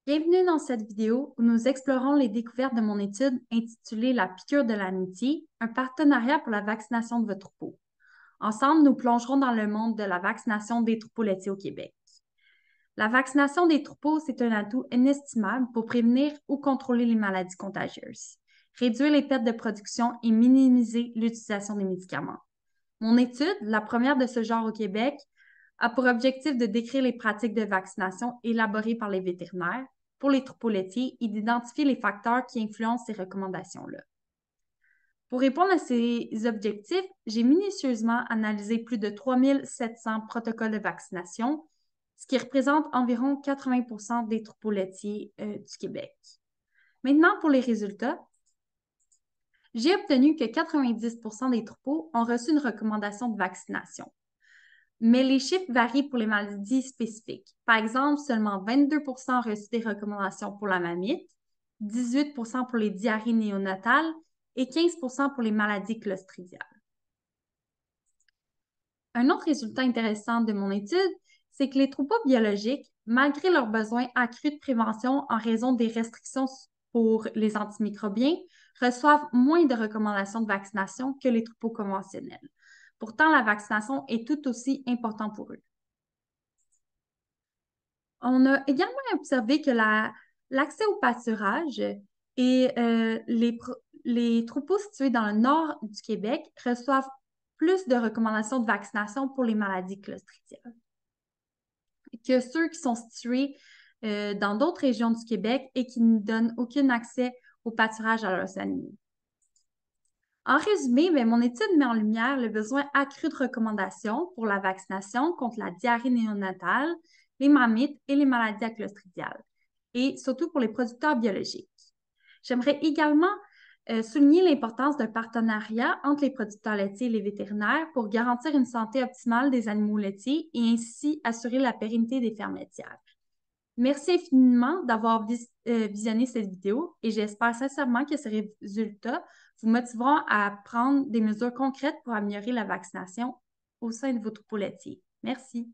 Bienvenue dans cette vidéo où nous explorons les découvertes de mon étude intitulée La piqûre de l'amitié, un partenariat pour la vaccination de votre troupeau. Ensemble, nous plongerons dans le monde de la vaccination des troupeaux laitiers au Québec. La vaccination des troupeaux, c'est un atout inestimable pour prévenir ou contrôler les maladies contagieuses, réduire les pertes de production et minimiser l'utilisation des médicaments. Mon étude, la première de ce genre au Québec, a pour objectif de décrire les pratiques de vaccination élaborées par les vétérinaires pour les troupeaux laitiers et d'identifier les facteurs qui influencent ces recommandations-là. Pour répondre à ces objectifs, j'ai minutieusement analysé plus de 3700 protocoles de vaccination, ce qui représente environ 80 des troupeaux laitiers du Québec. Maintenant, pour les résultats, j'ai obtenu que 90 des troupeaux ont reçu une recommandation de vaccination. Mais les chiffres varient pour les maladies spécifiques. Par exemple, seulement 22 ont reçu des recommandations pour la mamite, 18 pour les diarrhées néonatales et 15 pour les maladies clostridiales. Un autre résultat intéressant de mon étude, c'est que les troupeaux biologiques, malgré leurs besoins accrus de prévention en raison des restrictions pour les antimicrobiens, reçoivent moins de recommandations de vaccination que les troupeaux conventionnels. Pourtant, la vaccination est tout aussi importante pour eux. On a également observé que l'accès au pâturage et les troupeaux situés dans le nord du Québec reçoivent plus de recommandations de vaccination pour les maladies clostridiales que ceux qui sont situés dans d'autres régions du Québec et qui ne donnent aucun accès au pâturage à leurs animaux. En résumé, mon étude met en lumière le besoin accru de recommandations pour la vaccination contre la diarrhée néonatale, les mammites et les maladies clostridiales, et surtout pour les producteurs biologiques. J'aimerais également souligner l'importance d'un partenariat entre les producteurs laitiers et les vétérinaires pour garantir une santé optimale des animaux laitiers et ainsi assurer la pérennité des fermes laitières. Merci infiniment d'avoir visionné cette vidéo et j'espère sincèrement que ces résultats vous motiveront à prendre des mesures concrètes pour améliorer la vaccination au sein de vos troupeaux laitiers. Merci.